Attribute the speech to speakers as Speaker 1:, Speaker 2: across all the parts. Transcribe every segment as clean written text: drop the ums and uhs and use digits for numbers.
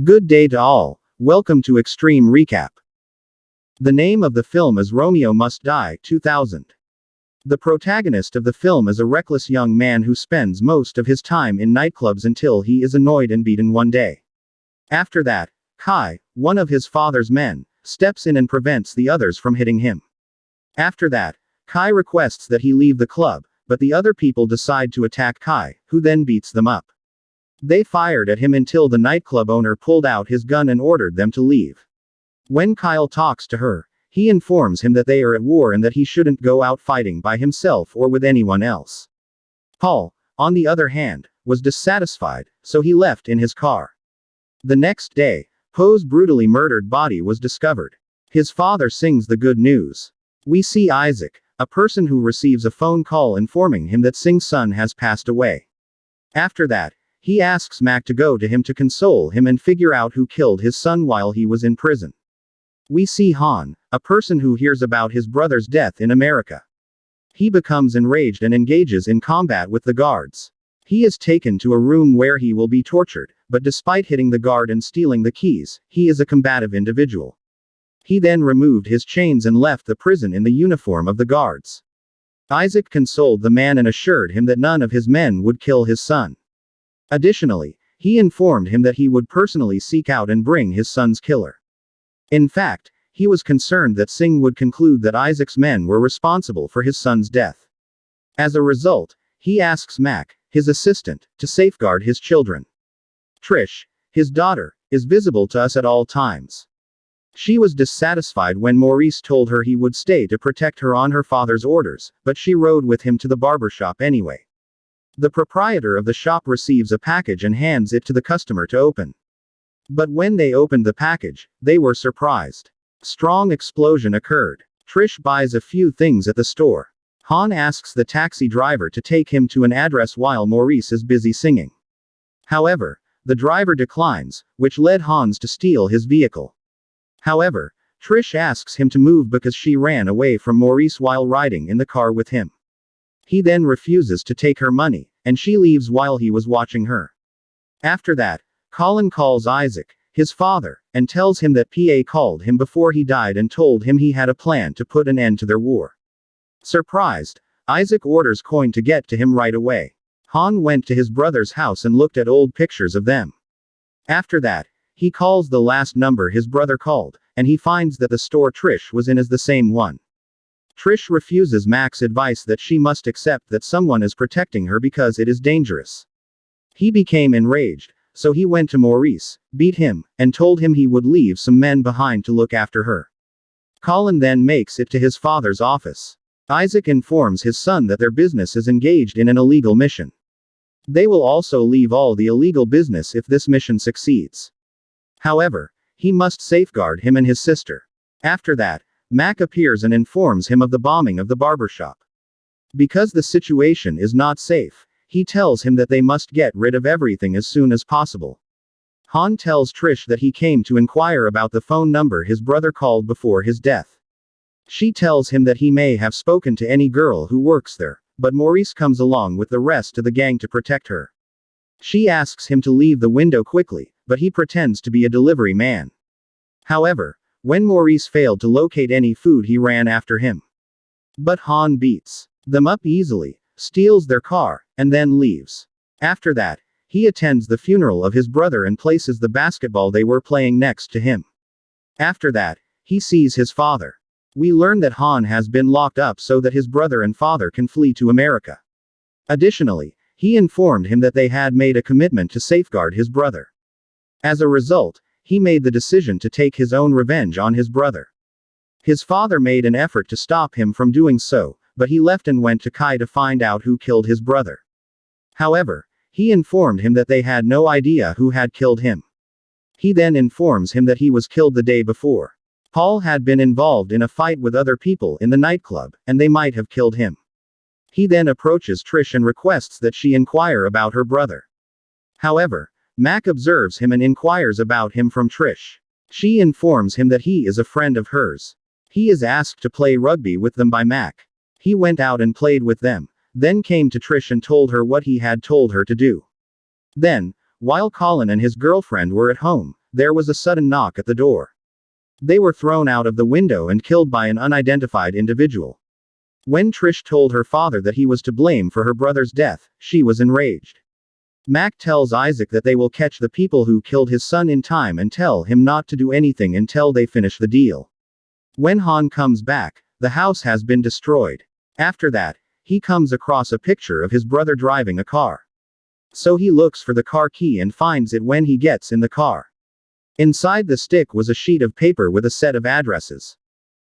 Speaker 1: Good day to all. Welcome to Extreme Recap. The name of the film is Romeo Must Die, 2000. The protagonist of the film is a reckless young man who spends most of his time in nightclubs until he is annoyed and beaten one day. After that, Kai, one of his father's men, steps in and prevents the others from hitting him. After that, Kai requests that he leave the club, but the other people decide to attack Kai, who then beats them up. They fired at him until the nightclub owner pulled out his gun and ordered them to leave. When Kyle talks to her, he informs him that they are at war and that he shouldn't go out fighting by himself or with anyone else. Paul, on the other hand, was dissatisfied, so he left in his car. The next day, Poe's brutally murdered body was discovered. His father sings the good news. We see Isaac, a person who receives a phone call informing him that Sing's son has passed away. After that, he asks Mac to go to him to console him and figure out who killed his son while he was in prison. We see Han, a person who hears about his brother's death in America. He becomes enraged and engages in combat with the guards. He is taken to a room where he will be tortured, but despite hitting the guard and stealing the keys, he is a combative individual. He then removed his chains and left the prison in the uniform of the guards. Isaac consoled the man and assured him that none of his men would kill his son. Additionally, he informed him that he would personally seek out and bring his son's killer. In fact, he was concerned that Sing would conclude that Isaac's men were responsible for his son's death. As a result, he asks Mac, his assistant, to safeguard his children. Trish, his daughter, is visible to us at all times. She was dissatisfied when Maurice told her he would stay to protect her on her father's orders, but she rode with him to the barbershop anyway. The proprietor of the shop receives a package and hands it to the customer to open. But when they opened the package, they were surprised. Strong explosion occurred. Trish buys a few things at the store. Han asks the taxi driver to take him to an address while Maurice is busy singing. However, the driver declines, which led Hans to steal his vehicle. However, Trish asks him to move because she ran away from Maurice while riding in the car with him. He then refuses to take her money, and she leaves while he was watching her. After that, Colin calls Isaac, his father, and tells him that PA called him before he died and told him he had a plan to put an end to their war. Surprised, Isaac orders Coin to get to him right away. Han went to his brother's house and looked at old pictures of them. After that, he calls the last number his brother called, and he finds that the store Trish was in is the same one. Trish refuses Mac's advice that she must accept that someone is protecting her because it is dangerous. He became enraged, so he went to Maurice, beat him, and told him he would leave some men behind to look after her. Colin then makes it to his father's office. Isaac informs his son that their business is engaged in an illegal mission. They will also leave all the illegal business if this mission succeeds. However, he must safeguard him and his sister. After that, Mac appears and informs him of the bombing of the barbershop. Because the situation is not safe, he tells him that they must get rid of everything as soon as possible. Han tells Trish that he came to inquire about the phone number his brother called before his death. She tells him that he may have spoken to any girl who works there, but Maurice comes along with the rest of the gang to protect her. She asks him to leave the window quickly, but he pretends to be a delivery man. However, when Maurice failed to locate any food, he ran after him. But Han beats them up easily, steals their car, and then leaves. After that, he attends the funeral of his brother and places the basketball they were playing next to him. After that, he sees his father. We learn that Han has been locked up so that his brother and father can flee to America. Additionally, he informed him that they had made a commitment to safeguard his brother. As a result, he made the decision to take his own revenge on his brother. His father made an effort to stop him from doing so, but he left and went to Kai to find out who killed his brother. However, he informed him that they had no idea who had killed him. He then informs him that he was killed the day before. Paul had been involved in a fight with other people in the nightclub, and they might have killed him. He then approaches Trish and requests that she inquire about her brother. However, Mac observes him and inquires about him from Trish. She informs him that he is a friend of hers. He is asked to play rugby with them by Mac. He went out and played with them, then came to Trish and told her what he had told her to do. Then, while Colin and his girlfriend were at home, there was a sudden knock at the door. They were thrown out of the window and killed by an unidentified individual. When Trish told her father that he was to blame for her brother's death, she was enraged. Mac tells Isaac that they will catch the people who killed his son in time and tell him not to do anything until they finish the deal. When Han comes back, the house has been destroyed. After that, he comes across a picture of his brother driving a car. So he looks for the car key and finds it when he gets in the car. Inside the stick was a sheet of paper with a set of addresses.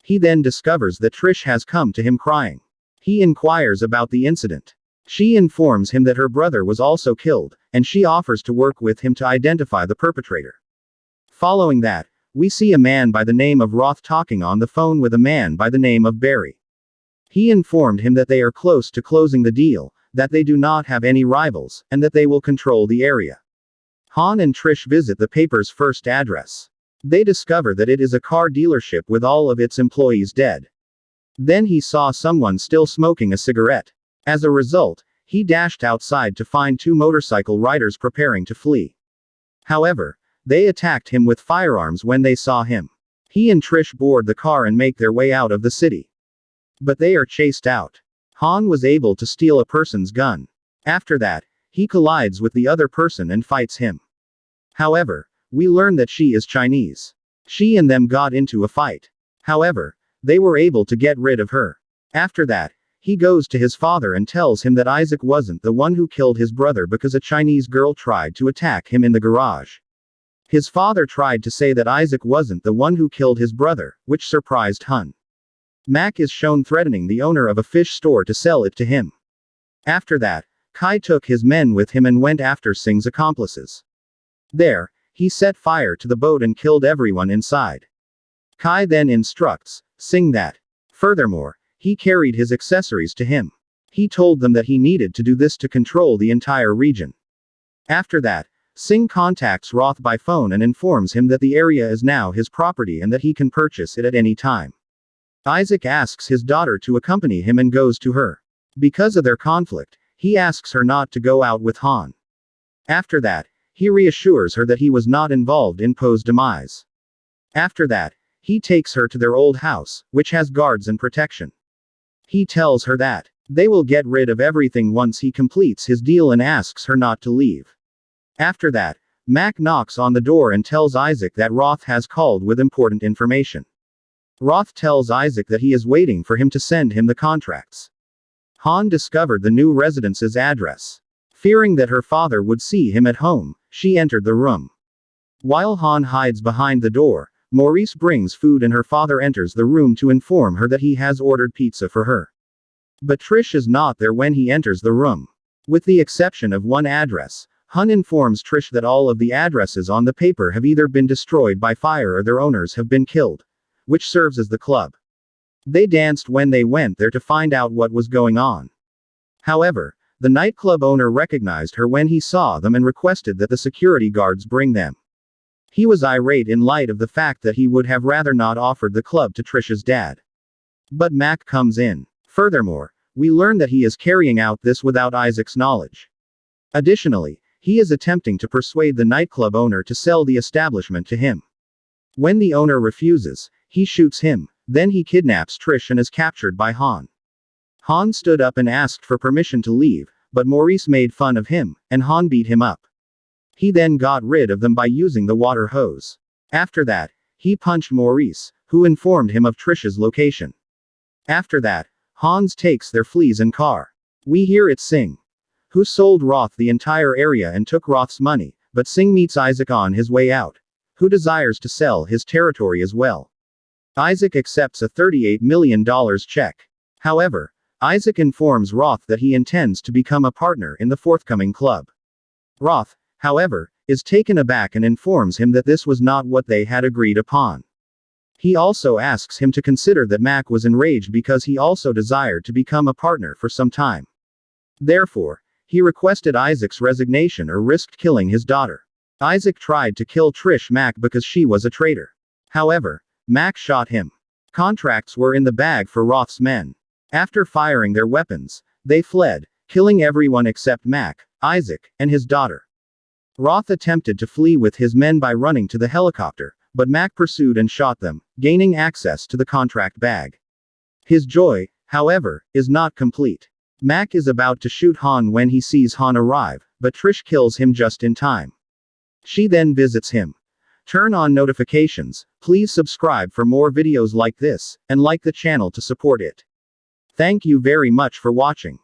Speaker 1: He then discovers that Trish has come to him crying. He inquires about the incident. She informs him that her brother was also killed, and she offers to work with him to identify the perpetrator. Following that, we see a man by the name of Roth talking on the phone with a man by the name of Barry. He informed him that they are close to closing the deal, that they do not have any rivals, and that they will control the area. Han and Trish visit the paper's first address. They discover that it is a car dealership with all of its employees dead. Then he saw someone still smoking a cigarette. As a result, he dashed outside to find two motorcycle riders preparing to flee. However, they attacked him with firearms when they saw him. He and Trish board the car and make their way out of the city. But they are chased out. Han was able to steal a person's gun. After that, he collides with the other person and fights him. However, we learn that she is Chinese. She and them got into a fight. However, they were able to get rid of her. After that, he goes to his father and tells him that Isaac wasn't the one who killed his brother because a Chinese girl tried to attack him in the garage. His father tried to say that Isaac wasn't the one who killed his brother, which surprised Han. Mac is shown threatening the owner of a fish store to sell it to him. After that, Kai took his men with him and went after Sing's accomplices. There, he set fire to the boat and killed everyone inside. Kai then instructs Sing that. Furthermore, he carried his accessories to him. He told them that he needed to do this to control the entire region. After that, Sing contacts Roth by phone and informs him that the area is now his property and that he can purchase it at any time. Isaac asks his daughter to accompany him and goes to her. Because of their conflict, he asks her not to go out with Han. After that, he reassures her that he was not involved in Poe's demise. After that, he takes her to their old house, which has guards and protection. He tells her that they will get rid of everything once he completes his deal and asks her not to leave. After that, Mac knocks on the door and tells Isaac that Roth has called with important information. Roth tells Isaac that he is waiting for him to send him the contracts. Han discovered the new residence's address. Fearing that her father would see him at home, she entered the room. While Han hides behind the door, Maurice brings food and her father enters the room to inform her that he has ordered pizza for her. But Trish is not there when he enters the room. With the exception of one address, Han informs Trish that all of the addresses on the paper have either been destroyed by fire or their owners have been killed, which serves as the club. They danced when they went there to find out what was going on. However, the nightclub owner recognized her when he saw them and requested that the security guards bring them. He was irate in light of the fact that he would have rather not offered the club to Trish's dad. But Mac comes in. Furthermore, we learn that he is carrying out this without Isaac's knowledge. Additionally, he is attempting to persuade the nightclub owner to sell the establishment to him. When the owner refuses, he shoots him, then he kidnaps Trish and is captured by Han. Han stood up and asked for permission to leave, but Maurice made fun of him, and Han beat him up. He then got rid of them by using the water hose. After that, he punched Maurice, who informed him of Trish's location. After that, Hans takes their fleas and car. We hear it Sing, who sold Roth the entire area and took Roth's money, but Sing meets Isaac on his way out, who desires to sell his territory as well. Isaac accepts a $38 million check. However, Isaac informs Roth that he intends to become a partner in the forthcoming club. Roth, however, is taken aback and informs him that this was not what they had agreed upon. He also asks him to consider that Mac was enraged because he also desired to become a partner for some time. Therefore, he requested Isaac's resignation or risked killing his daughter. Isaac tried to kill Trish Mac because she was a traitor. However, Mac shot him. Contracts were in the bag for Roth's men. After firing their weapons, they fled, killing everyone except Mac, Isaac, and his daughter. Roth attempted to flee with his men by running to the helicopter, but Mac pursued and shot them, gaining access to the contract bag. His joy, however, is not complete. Mac is about to shoot Han when he sees Han arrive, but Trish kills him just in time. She then visits him. Turn on notifications, please subscribe for more videos like this, and like the channel to support it. Thank you very much for watching.